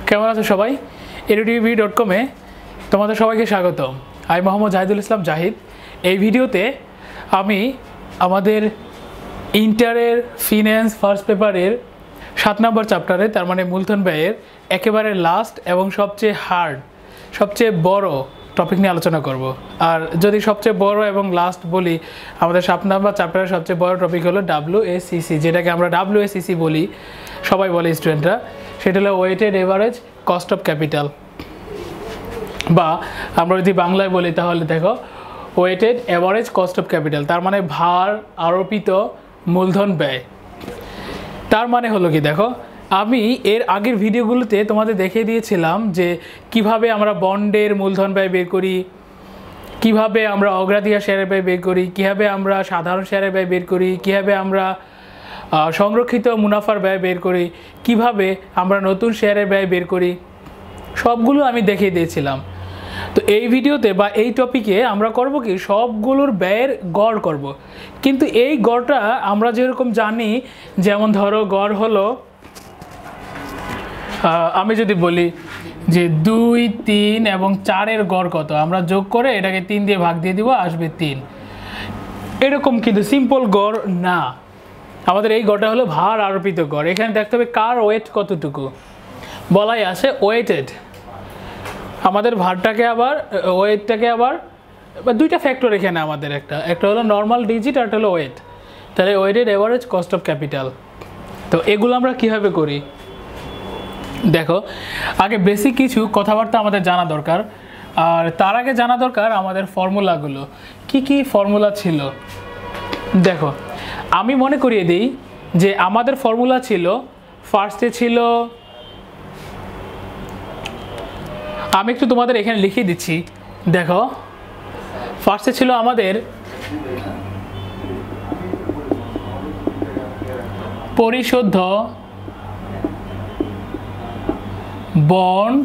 কেমন আছো সবাই? edutv.com-এ তোমাদের সবাইকে স্বাগতম। আমি মোহাম্মদ জাহিদুল ইসলাম জাহিদ। এই ভিডিওতে আমি আমাদের ইন্টারের ফিন্যান্স ফার্স্ট পেপারের 7 নম্বর চ্যাপ্টারে, তার মানে মূলধন ব্যয়ের একেবারে লাস্ট এবং সবচেয়ে হার্ড, সবচেয়ে বড় টপিক নিয়ে আলোচনা করব। আর যদি সবচেয়ে বড় এবং লাস্ট বলি, আমাদের 7 নম্বর চ্যাপ্টারের সবচেয়ে বড় টপিক হলো WACC, যেটাকে আমরা WACC বলি, সবাই বলে স্টুডেন্টরা। সেটা হলো weighted average cost of capital, বা আমরা যদি বাংলায় বলি তাহলে দেখো weighted average cost of capital, তার মানে ভার আরোপিত মূলধন ব্যয়। তার মানে হলো কি, দেখো আমি এর আগের ভিডিওগুলোতে তোমাদের দেখিয়ে দিয়েছিলাম যে কিভাবে আমরা বন্ডের মূলধন ব্যয় বের করি, কিভাবে আমরা অগ্রাধিকার শেয়ারের ব্যয় বের করি, কিভাবে আমরা সাধারণ শেয়ারের ব্যয় বের করি, কিভাবে আমরা সংরক্ষিত মুনাফার ব্যয় বের করি, কিভাবে আমরা নতুন শেয়ারের ব্যয় বের করি, সবগুলো আমি দেখিয়ে দিয়েছিলাম। তো এই ভিডিওতে বা এই টপিকে আমরা করব কি, সবগুলোর ব্যয়ের গড় করব। কিন্তু এই গড়টা আমরা যেরকম জানি, যেমন ধরো গড় হলো, আমি যদি বলি যে 2, 3 এবং 4-এর গড় কত, আমরা যোগ করে এটাকে 3 দিয়ে ভাগ দিয়ে দিব, আসবে 3। এরকম কিন্তু সিম্পল গড় না, আমাদের এই গড়টা হলো ভার আরোপিত গড়। এখানে দেখতে হবে কার ওয়েট কতটুকু, বলাই আছে ওয়েটেড। আমাদের ভারটাকে আবার ওয়েটটাকে আবার দুইটা ফ্যাক্টর এখানে আমাদের, একটা হলো নর্মাল ডিজিট আর একটা হলো ওয়েট। তাহলে weighted average cost of capital. তো এগুলো আমরা কিভাবে করি, দেখো আগে বেসিক কিছু কথাবার্তা আমাদের জানা দরকার। আর তার আগে জানা দরকার আমাদের ফর্মুলাগুলো, কি কি ফর্মুলা ছিল। দেখো আমি মনে করিয়ে দিই যে আমাদের ফর্মুলা ছিল, ফার্স্টে ছিল, আমি একটু তোমাদের এখানে লিখিয়ে দিচ্ছি। দেখো ফার্স্টে ছিল আমাদের পরিশোধ্য বন্ড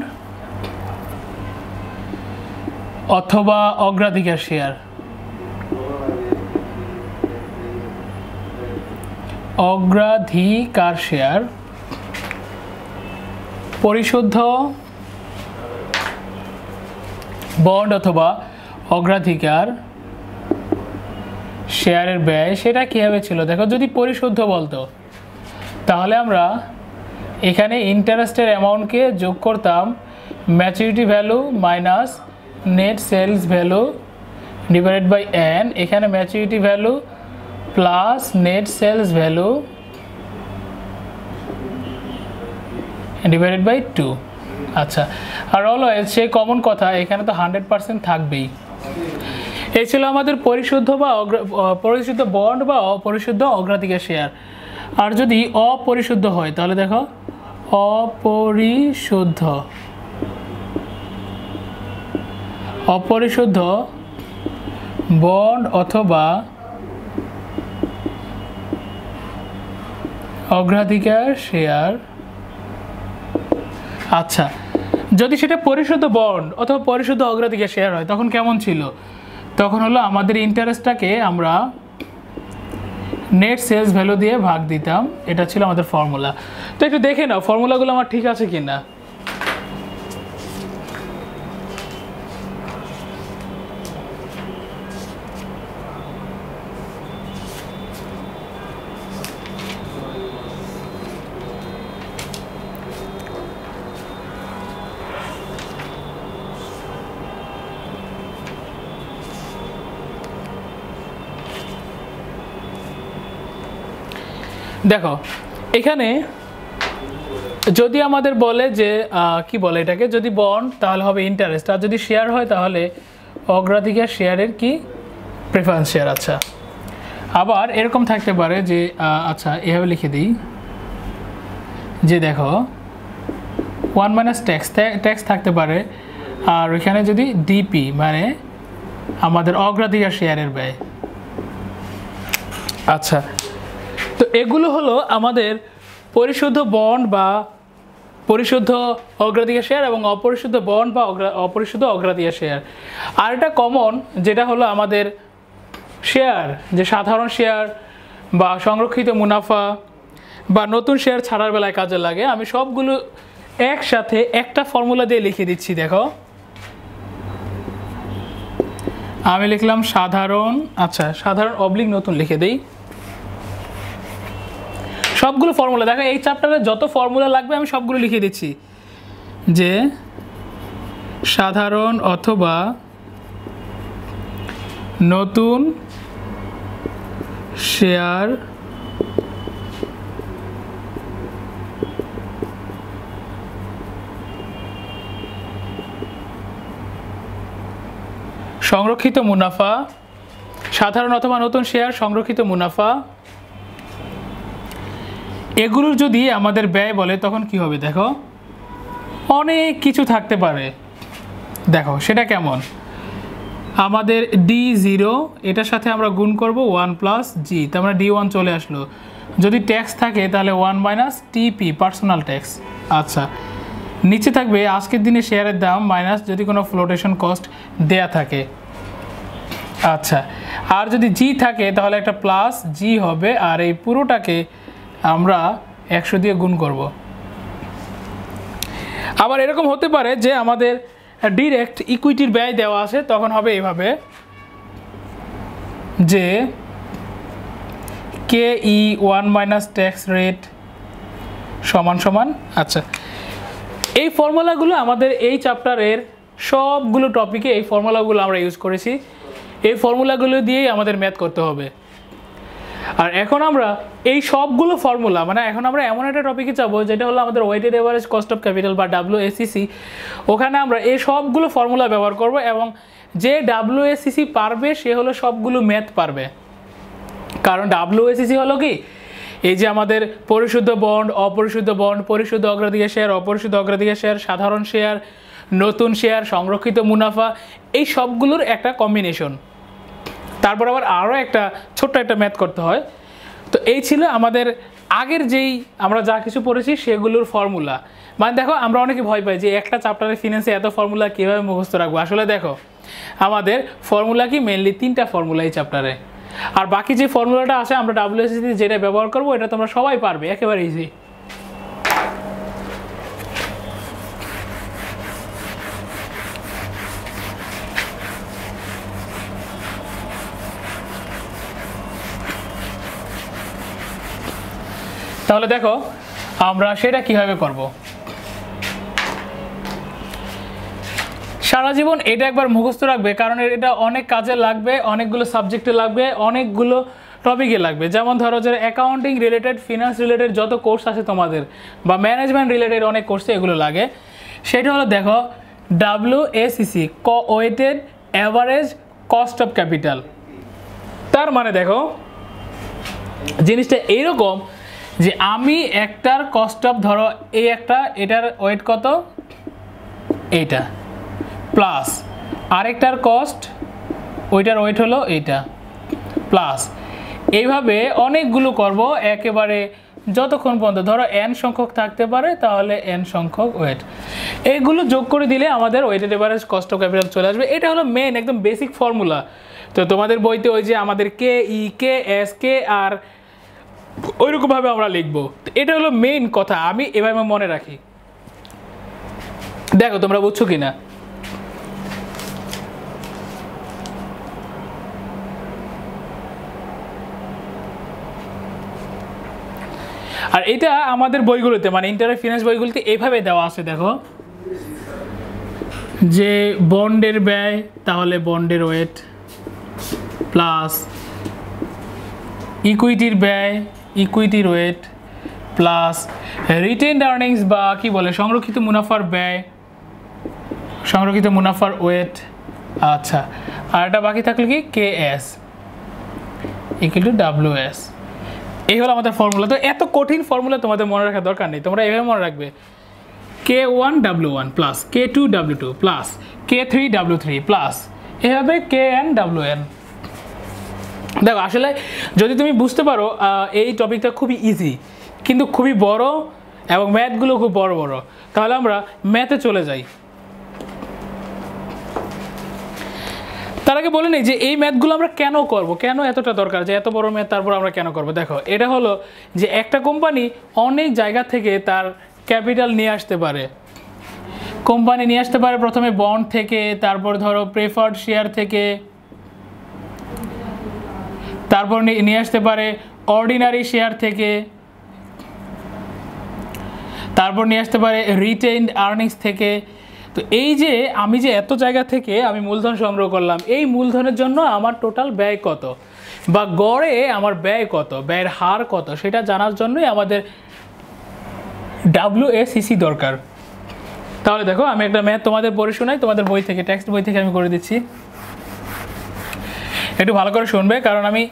অথবা অগ্রাধিকার শেয়ার, অগ্রাধিকার শেয়ার, পরিশোধ্য বন্ড অথবা অগ্রাধিকার শেয়ারের ব্যয়, সেটা কীভাবে ছিল। দেখো যদি পরিশোধ্য বলতো, তাহলে আমরা এখানে ইন্টারেস্টের অ্যামাউন্টকে যোগ করতাম maturity value minus net sales value divided by n। এখানে maturity value plus net sales value divided by 2। আচ্ছা, আর অলওয়েজ সেই কমন কথা, এখানে তো 100% থাকবেই। এই ছিল আমাদের পরিশুদ্ধ বা পরিশুদ্ধ বন্ড বা অপরিশুদ্ধ অগ্রাধিকার শেয়ার। আর যদি অপরিশুদ্ধ হয়, তাহলে দেখো অপরিশুদ্ধ বন্ড অথবা অগ্রাধিকার শেয়ার। আচ্ছা, যদি সেটা পরিশুদ্ধ বন্ড অথবা পরিশুদ্ধ অগ্রাধিকার শেয়ার হয়, তখন কেমন ছিল? তখন হলো আমাদের ইন্টারেস্টটাকে আমরা নেট সেলস ভ্যালু দিয়ে ভাগ দিতাম। এটা ছিল আমাদের ফর্মুলা। তো একটু দেখে নাও ফর্মুলাগুলো আমার ঠিক আছে কিনা। দেখো এখানে যদি আমাদের বলে যে কি বলে এটাকে, যদি বন্ড তাহলে হবে ইন্টারেস্ট, আর যদি শেয়ার হয় তাহলে অগ্রাধিকার শেয়ারের কি প্রেফারেন্স শেয়ার। আচ্ছা, আবার এরকম থাকতে পারে যে আচ্ছা এভাবে লিখে দিই যে দেখো 1 মাইনাস ট্যাক্স থাকতে পারে, আর ওইখানে যদি ডিপি মানে আমাদের অগ্রাধিকার শেয়ারের ব্যয়। আচ্ছা, তো এগুলো হলো আমাদের পরিশুদ্ধ বন্ড বা পরিশুদ্ধ অগ্রাধিকার শেয়ার এবং অপরিশুদ্ধ বন্ড বা অপরিশুদ্ধ অগ্রাধিকার শেয়ার। আর একটা কমন যেটা হলো আমাদের শেয়ার, যে সাধারণ শেয়ার বা সংরক্ষিত মুনাফা বা নতুন শেয়ার ছাড়ার বেলায় কাজে লাগে। আমি সবগুলো একসাথে একটা ফর্মুলা দিয়ে লিখে দিচ্ছি। দেখো আমি লিখলাম সাধারণ, আচ্ছা সাধারণ অবলিক নতুন লিখে দেই সবগুলো ফর্মুলা। দেখো এই চ্যাপ্টারে যত ফর্মুলা লাগবে আমি সবগুলো লিখে দিচ্ছি, যে সাধারণ অথবা নতুন শেয়ার সংরক্ষিত মুনাফা, সাধারণ অথবা নতুন শেয়ার সংরক্ষিত মুনাফা, এগুলোর যদি আমাদের ব্যয় বলে তখন কি হবে? দেখো অনেক কিছু থাকতে পারে। দেখো সেটা কেমন, আমাদের D0 এটার সাথে আমরা গুণ করব 1 প্লাস জি, তার মানে D1 চলে আসলো। যদি ট্যাক্স থাকে তাহলে 1 মাইনাস টিপি পার্সোনাল ট্যাক্স। আচ্ছা নিচে থাকবে আজকের দিনে শেয়ারের দাম মাইনাস যদি কোনো ফ্লোটেশন কস্ট দেয়া থাকে। আচ্ছা আর যদি জি থাকে তাহলে একটা প্লাস জি হবে, আর এই পুরোটাকে আমরা 100 দিয়ে গুণ করব। আবার এরকম হতে পারে যে আমাদের ডিরেক্ট ইকুইটির ব্যয় দেওয়া আছে, তখন হবে এইভাবে যে কে ই 1 মাইনাস ট্যাক্স রেট সমান সমান। আচ্ছা এই ফর্মুলাগুলো আমাদের এই চ্যাপ্টারের সবগুলো টপিকে এই ফর্মুলাগুলো আমরা ইউজ করেছি। এই ফর্মুলাগুলো দিয়েই আমাদের ম্যাথ করতে হবে। আর এখন আমরা এই সবগুলো ফর্মুলা, মানে এখন আমরা এমন একটা টপিকে যাবো যেটা হলো আমাদের weighted average cost of capital বা WACC। ওখানে আমরা এই সবগুলো ফর্মুলা ব্যবহার করব, এবং যে WACC পারবে সে হলো সবগুলো ম্যাথ পারবে। কারণ WACC হলো কি, এই যে আমাদের পরিশুদ্ধ বন্ড, অপরিশুদ্ধ বন্ড, পরিশুদ্ধ অগ্রাধিকার শেয়ার, অপরিশুদ্ধ অগ্রাধিকার শেয়ার, সাধারণ শেয়ার, নতুন শেয়ার, সংরক্ষিত মুনাফা, এই সবগুলোর একটা কম্বিনেশন। তারপর আবার আরও একটা ছোট্ট একটা ম্যাথ করতে হয়। তো এই ছিল আমাদের আগের যেই আমরা যা কিছু পড়েছি সেগুলোর ফর্মুলা। মানে দেখো আমরা অনেকে ভয় পাই যে একটা চ্যাপ্টারে ফিনান্সে এত ফর্মুলা কীভাবে মুখস্থ রাখবো। আসলে দেখো আমাদের ফর্মুলা কি মেনলি 3টা ফর্মুলা এই চ্যাপ্টারে, আর বাকি যে ফর্মুলাটা আছে আমরা WACC যেটা ব্যবহার করবো এটা তোমরা সবাই পারবে, একেবারে ইজি। তাহলে দেখো আমরা সেটা কিভাবে করব। সারা জীবন এটা একবার মুখস্থ রাখবে, কারণ এটা অনেক কাজে লাগবে, অনেকগুলো সাবজেক্টে লাগবে, অনেকগুলো টপিকে লাগবে। যেমন ধরো যে অ্যাকাউন্টিং রিলেটেড, ফিনান্স রিলেটেড যত কোর্স আছে তোমাদের, বা ম্যানেজমেন্ট রিলেটেড অনেক কোর্সে এগুলো লাগে। সেটা হলো দেখো WACC, weighted average cost of capital. তার মানে দেখো জিনিসটা এইরকম যে আমি একটার কস্ট অফ, ধরো এই একটা, এটার ওয়েট কত, এইটা, প্লাস আরেকটার কস্ট, ওইটার ওয়েট হলো এইটা, প্লাস এইভাবে অনেকগুলো করব একেবারে যতক্ষণ পর্যন্ত ধরো n সংখ্যক থাকতে পারে, তাহলে n সংখ্যক ওয়েট, এইগুলো যোগ করে দিলে আমাদের weighted average cost of capital চলে আসবে। এটা হলো মেন একদম বেসিক ফর্মুলা। তো তোমাদের বইতে ওই যে আমাদের KE, KS, KR ওইরকমভাবে আমরা লিখবো। এটা হলো মেইন কথা, আমি এভাবে মনে রাখি। দেখো তোমরা বুঝছো কিনা। আর এটা আমাদের বইগুলোতে, মানে ইন্টারের ফিনান্স বইগুলোতে এইভাবে দেওয়া আছে। দেখো যে বন্ডের ব্যয়, তাহলে বন্ডের ওয়েট, প্লাস ইকুইটির ব্যয়, ইকুইটির ওয়েট, প্লাস রিটেনড আর্নিংস বা কি বলে সংরক্ষিত মুনাফার ব্যয়, সংরক্ষিত মুনাফার ওয়েট। আচ্ছা আর এটা বাকি থাকলে কি KS ইকুয়াল টু WS। এই হলো আমাদের ফর্মুলা। তো এত কঠিন ফর্মুলা তোমাদের মনে রাখার দরকার নেই, তোমরা এইভাবে মনে রাখবে K1 W1 plus K2 W2 plus K3 W3 plus এভাবে KN WN। দেখো আসলে যদি তুমি বুঝতে পারো এই টপিকটা খুবই ইজি, কিন্তু খুবই বড়, এবং ম্যাথগুলো খুব বড় বড়। তাহলে আমরা ম্যাথে চলে যাই। তার আগে বলে নেই যে এই ম্যাথগুলো আমরা কেন করব, কেন এতটা দরকার, যে এত বড় ম্যাথ তারপর আমরা কেন করব। দেখো এটা হলো যে একটা কোম্পানি অনেক জায়গা থেকে তার ক্যাপিটাল নিয়ে আসতে পারে। কোম্পানি নিয়ে আসতে পারে প্রথমে বন্ড থেকে, তারপর ধরো প্রেফার্ড শেয়ার থেকে, তারপর নিয়ে আসতে পারে অর্ডিনারি শেয়ার থেকে, তারপর নিয়ে আসতে পারে রিটেইনড আর্নিংস থেকে। তো এই যে আমি যে এত জায়গা থেকে আমি মূলধন সংগ্রহ করলাম, এই মূলধনের জন্য আমার টোটাল ব্যয় কত বা গড়ে আমার ব্যয় কত, ব্যয়ের হার কত, সেটা জানার জন্যই আমাদের WACC দরকার। তাহলে দেখো আমি একটা ম্যাথ তোমাদের পড়ে শোনাই, তোমাদের বই থেকে, টেক্সট বই থেকে আমি করে দিচ্ছি, একটু ভালো করে শুনবে, কারণ আমি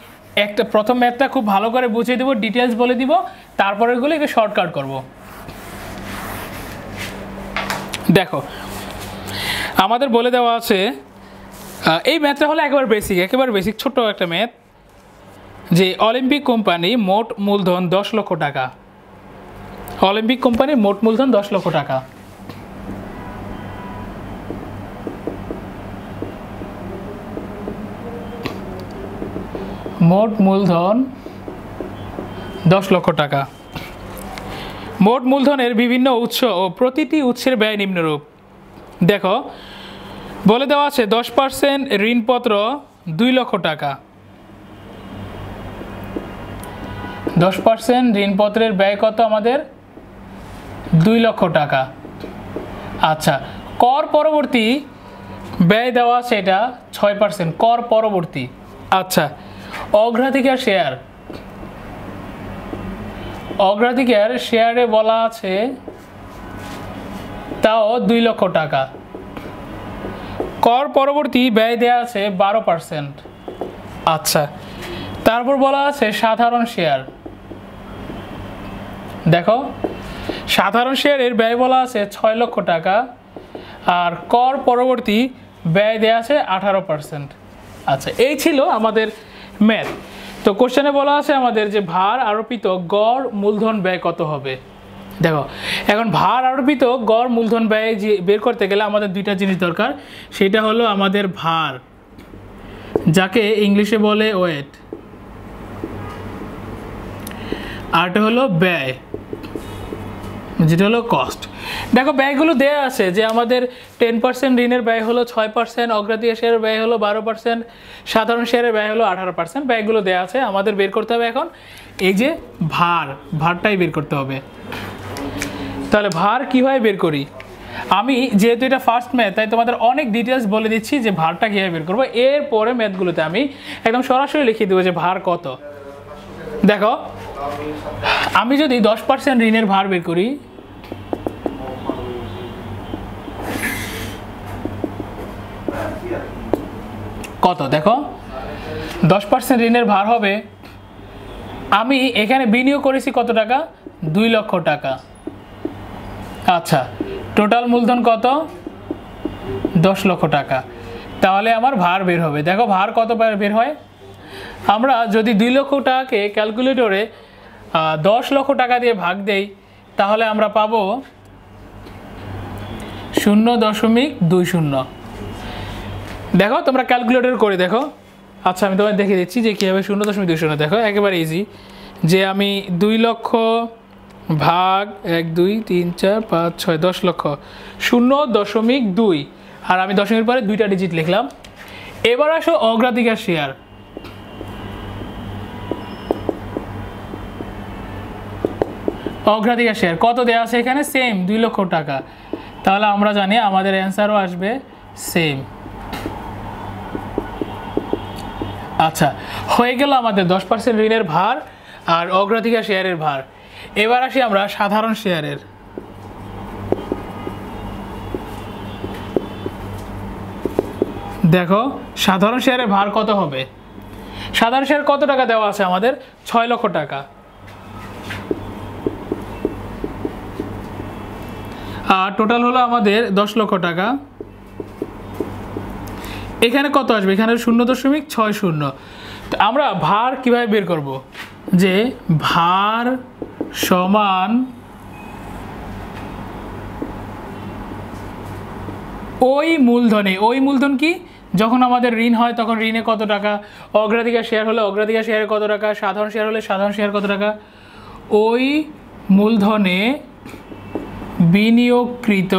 একটা প্রথম ম্যাথটা খুব ভালো করে বুঝিয়ে দেবো, ডিটেলস বলে দিব, তারপরেগুলো একটু শর্টকাট করব। দেখো আমাদের বলে দেওয়া আছে, এই ম্যাথটা হলো একেবারে বেসিক ছোট্ট একটা ম্যাথ, যে অলিম্পিক কোম্পানি মোট মূলধন 10 লক্ষ টাকা। অলিম্পিক কোম্পানির মোট মূলধন 10 লক্ষ টাকা। মোট মূলধন 10 লক্ষ টাকা। মোট মূলধনের বিভিন্ন উৎস ও প্রতিটি উৎসের ব্যয় নিম্নরূপ। দেখো বলে দেওয়া আছে 10% ঋণপত্র 2 লক্ষ টাকা। 10% ঋণপত্রের ব্যয় কত আমাদের? 2 লক্ষ টাকা। আচ্ছা, কর পরবর্তী ব্যয় দেওয়া আছে এটা 6%, কর পরবর্তী। আচ্ছা, অগ্রাধিকার শেয়ার, অগ্রাধিকার শেয়ারে বলা আছে তাও 2 লক্ষ টাকা। কর পরবর্তী ব্যয় দেওয়া আছে 12%। আচ্ছা, তারপর বলা আছে সাধারণ শেয়ার। দেখো সাধারণ শেয়ারের ব্যয় বলা আছে 6 লক্ষ টাকা, আর কর পরবর্তী ব্যয় দেওয়া আছে 18%। আচ্ছা, এই ছিল আমাদের ম্যাথ। তো কোশ্চেনে বলা আছে আমাদের যে ভার আরোপিত গড় মূলধন ব্যয় কত হবে। দেখো এখন ভার আরোপিত গড় মূলধন ব্যয় যে বের করতে গেলে আমাদের দুইটা জিনিস দরকার, সেটা হলো আমাদের ভার, যাকে ইংলিশে বলে ওয়েট, আরটা হলো ব্যয়, যেটা হলো কস্ট। দেখো ব্যয়গুলো দেয়া আছে যে আমাদের 10% ঋণের ব্যয় হলো 6%, অগ্রাধিকার শেয়ারের ব্যয় হলো 12%, সাধারণ শেয়ারের ব্যয় হলো 18%। ব্যয়গুলো দেয়া আছে, আমাদের বের করতে হবে এখন এই যে ভারটাই বের করতে হবে। তাহলে ভার কীভাবে বের করি, আমি যেহেতু এটা ফার্স্ট ম্যাথ তাই তোমাদের অনেক ডিটেলস বলে দিচ্ছি যে ভারটা কীভাবে বের করবো। এরপরে ম্যাথগুলোতে আমি একদম সরাসরি লিখে দেবো যে ভার কত। দেখো আমি যদি 10% ঋণের ভার বের করি, কত দেখো 10% ঋণের ভার হবে, আমি এখানে বিনিয়োগ করেছি কত টাকা? 2 লক্ষ টাকা। আচ্ছা, টোটাল মূলধন কত? 10 লক্ষ টাকা। তাহলে আমার ভার বের হবে। দেখো ভার কত বের হয়, আমরা যদি 2 লক্ষ টাকাকে ক্যালকুলেটরে 10 লক্ষ টাকা দিয়ে ভাগ দেই, তাহলে আমরা পাবো 0.20। দেখো তোমরা ক্যালকুলেটর করে দেখো। আচ্ছা, আমি তোমায় দেখে দিচ্ছি যে কীভাবে 0.20। দেখো একেবারে ইজি, যে আমি 2 লক্ষ ভাগ 1 2 3 4 5 6 10 লক্ষ 0.2, আর আমি দশমিকের পরে 2টা ডিজিট লিখলাম। এবার আসো অগ্রাধিকার শেয়ার। অগ্রাধিকার শেয়ার কত দেওয়া আছে এখানে? সেম 2 লক্ষ টাকা। তাহলে আমরা জানি আমাদের অ্যান্সারও আসবে সেম। আচ্ছা, হয়ে গেল আমাদের 10% ঋণের ভার আর অগ্রাধিকার শেয়ারের ভার। এবার আসি আমরা সাধারণ শেয়ারের। দেখো সাধারণ শেয়ারের ভার কত হবে। সাধারণ শেয়ার কত টাকা দেওয়া আছে আমাদের? 6 লক্ষ টাকা। আর টোটাল হলো আমাদের 10 লক্ষ টাকা। এখানে কত আসবে? এখানে 0.60। তো আমরা ভার কিভাবে বের করব, যে ভার সমান ওই মূলধনে, ওই মূলধন কি, যখন আমাদের ঋণ হয় তখন ঋণে কত টাকা, অগ্রাধিকার শেয়ার হলে অগ্রাধিকার শেয়ারে কত টাকা, সাধারণ শেয়ার হলে সাধারণ শেয়ার কত টাকা, ওই মূলধনে বিনিয়োগকৃত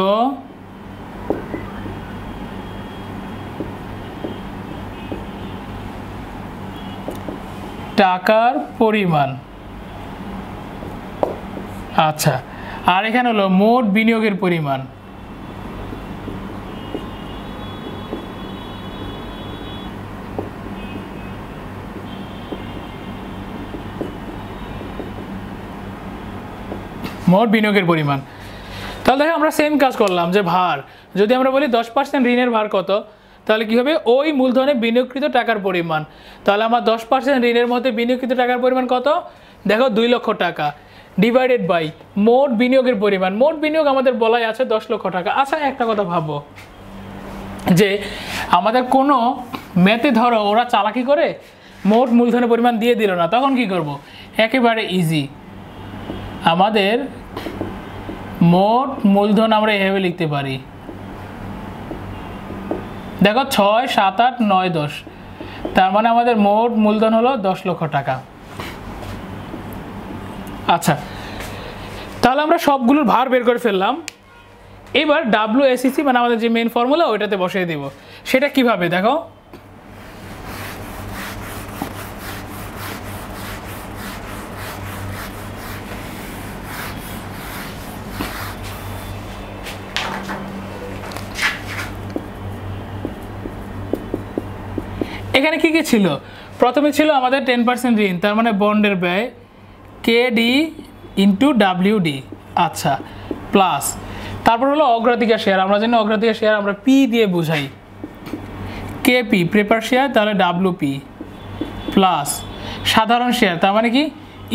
টাকার পরিমাণ। আচ্ছা, আর এখানে হলো মোট বিনিয়োগের পরিমাণ। মোট বিনিয়োগের পরিমাণ। তাহলে দেখো আমরা সেম কাজ করলাম যে ভার, যদি আমরা বলি 10% ঋণের ভার কত, তাহলে কি হবে ওই মূলধনে বিনিয়োগকৃত টাকার পরিমাণ। তাহলে আমার 10% ঋণের মধ্যে বিনিয়োগকৃত টাকার পরিমাণ কত, দেখো 2 লক্ষ টাকা, ডিভাইডেড বাই মোট বিনিয়োগের পরিমাণ। মোট বিনিয়োগ আমাদের বলাই আছে 10 লক্ষ টাকা। আচ্ছা, একটা কথা ভাবো যে আমাদের কোনো ম্যাথে ধরো ওরা চালাকি করে মোট মূলধনের পরিমাণ দিয়ে দিল না, তখন কি করব? একেবারে ইজি, আমাদের মোট মূলধন আমরা এভাবে লিখতে পারি, দেখো 6, 7, 8, 9, 10, তার মানে আমাদের মোট মূলধন হলো 10 লক্ষ টাকা। আচ্ছা, তাহলে আমরা সবগুলোর ভার বের করে ফেললাম। এবার WACC মানে আমাদের যে মেইন ফর্মুলা ওইটাতে বসিয়ে দিব। সেটা কিভাবে দেখো, এখানে কি কি ছিল? প্রথমে ছিল আমাদের 10% ঋণ, তার মানে বন্ডের ব্যয় KD ইন্টু WD। আচ্ছা, প্লাস তারপর হলো অগ্রাধিকার শেয়ার। আমরা জানি অগ্রাধিকার শেয়ার আমরা P দিয়ে বুঝাই, KP প্রেফার শেয়ার, তাহলে WP, প্লাস সাধারণ শেয়ার তার মানে কি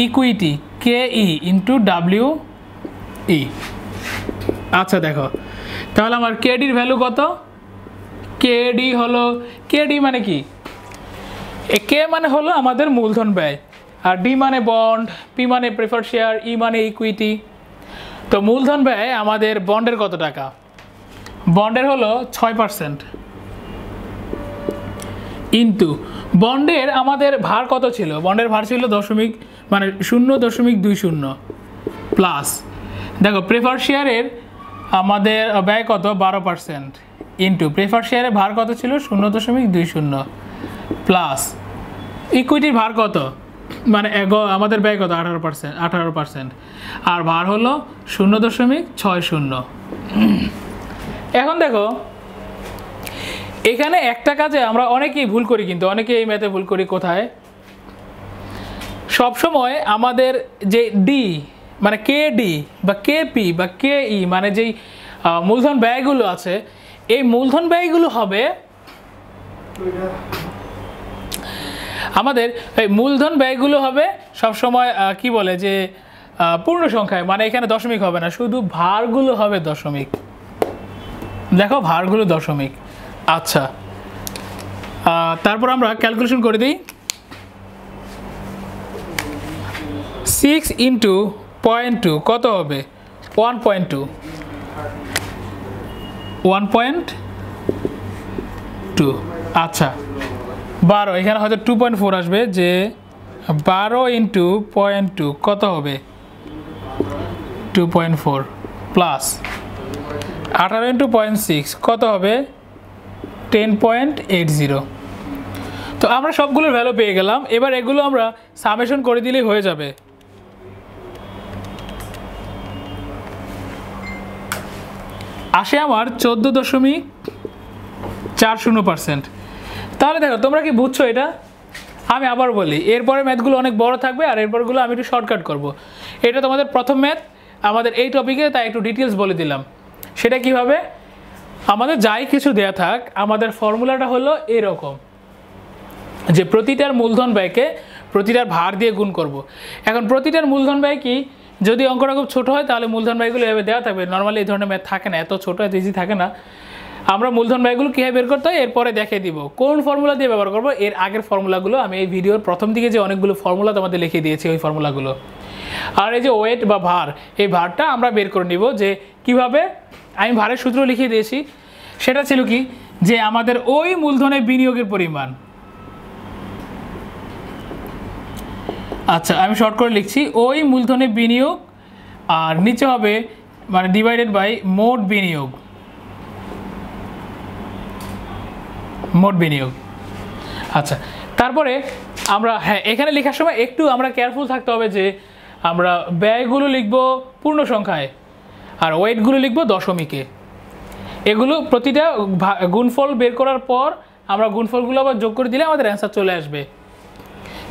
ইকুইটি KE ইন্টু WE। আচ্ছা দেখো, তাহলে আমার KDর ভ্যালু কত? KD হলো, KD মানে কি, K মানে হলো আমাদের মূলধন ব্যয়, আর D মানে বন্ড, P মানে প্রেফার শেয়ার, E মানে ইকুইটি। তো মূলধন ব্যয় আমাদের বন্ডের কত টাকা? বন্ডের হলো 6%, ইন্টু বন্ডের আমাদের ভার কত ছিল? বন্ডের ভার ছিল 0.20, প্লাস দেখো প্রেফার শেয়ারের আমাদের ব্যয় কত? 12%, ইন্টু প্রেফার শেয়ারের ভার কত ছিল? 0.20, প্লাস ইকুইটির ভার কত, মানে আমাদের ব্যয় কত? 18%, আর ভার হলো 0.60। এখন দেখো এখানে একটা কাজে আমরা অনেকেই ভুল করি, কিন্তু অনেকেই এই ম্যাথে ভুল করি কোথায়? সবসময় আমাদের যে ডি মানে KD বা KP বা KE মানে যেই মূলধন ব্যয়গুলো আছে, এই মূলধন ব্যয়গুলো হবে আমাদের, এই মূলধন ব্যয়গুলো হবে সবসময় কি বলে যে পূর্ণ সংখ্যায়, মানে এখানে দশমিক হবে না, শুধু ভারগুলো হবে দশমিক। দেখো ভারগুলো দশমিক। আচ্ছা, তারপর আমরা ক্যালকুলেশন করে দিই। 6 ইন্টু 0.2 কত হবে? 1.2, 1.2। আচ্ছা 12, এখানে হয়তো 2.4 আসবে, যে 12 ইন্টু 0.2 কত হবে? 2.4, প্লাস 18 ইন্টু 0.6 কত হবে? 10.80। তো আমরা সবগুলোর ভ্যালু পেয়ে গেলাম। এবার এগুলো আমরা সামেশন করে দিলেই হয়ে যাবে। আসে আমার 14.40%। তাহলে দেখো তোমরা কি বুঝছো এটা? আমি আবার বলি, এরপরে ম্যাথগুলো অনেক বড় থাকবে, আর এরপরগুলো আমি একটু শর্টকাট করব। এটা তোমাদের প্রথম ম্যাথ আমাদের এই টপিকে, তাই একটু ডিটেলস বলে দিলাম। সেটা কিভাবে? আমাদের যাই কিছু দেয়া থাক, আমাদের ফর্মুলাটা হলো এরকম, যে প্রতিটার মূলধন ব্যয়কে প্রতিটার ভার দিয়ে গুণ করব। এখন প্রতিটার মূলধন ব্যয় কি, যদি অঙ্কটা খুব ছোটো হয় তাহলে মূলধন ব্যয়গুলো এভাবে দেওয়া থাকবে। নর্মালি এই ধরনের ম্যাথ থাকে না, এত ছোটো এত ইজি থাকে না। আমরা মূলধন ব্যয়গুলো কীভাবে বের করতে হয় এরপরে দেখিয়ে দিব, কোন ফর্মুলা দিয়ে ব্যবহার করবো। এর আগের ফর্মুলাগুলো আমি এই ভিডিওর প্রথম দিকে যে অনেকগুলো ফর্মুলা তোমাদের লিখে দিয়েছি, ওই ফর্মুলাগুলো। আর এই যে ওয়েট বা ভার, এই ভারটা আমরা বের করে নিব যে কিভাবে। আমি ভারের সূত্র লিখিয়ে দিয়েছি, সেটা ছিল কি, যে আমাদের ওই মূলধনের বিনিয়োগের পরিমাণ। আচ্ছা আমি শর্ট করে লিখছি, ওই মূলধনে বিনিয়োগ, আর নিচে হবে মানে ডিভাইডেড বাই মোট বিনিয়োগ, মোট বিনিয়োগ। আচ্ছা, তারপরে আমরা হ্যাঁ এখানে লেখার সময় একটু আমরা কেয়ারফুল থাকতে হবে যে আমরা ব্যয়গুলো লিখব পূর্ণ সংখ্যায় আর ওয়েটগুলো লিখব দশমিকে। এগুলো প্রতিটা গুণফল বের করার পর আমরা গুণফলগুলো আবার যোগ করে দিলে আমাদের অ্যান্সার চলে আসবে।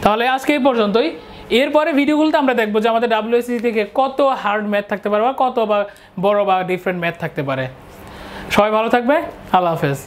তাহলে আজকে এই পর্যন্তই। এরপরে ভিডিওগুলোতে আমরা দেখবো যে আমাদের WSSC থেকে কত হার্ড ম্যাথ থাকতে পারে বা কত বা বড় বা ডিফারেন্ট ম্যাথ থাকতে পারে। সবাই ভালো থাকবে, আল্লাহ হাফেজ।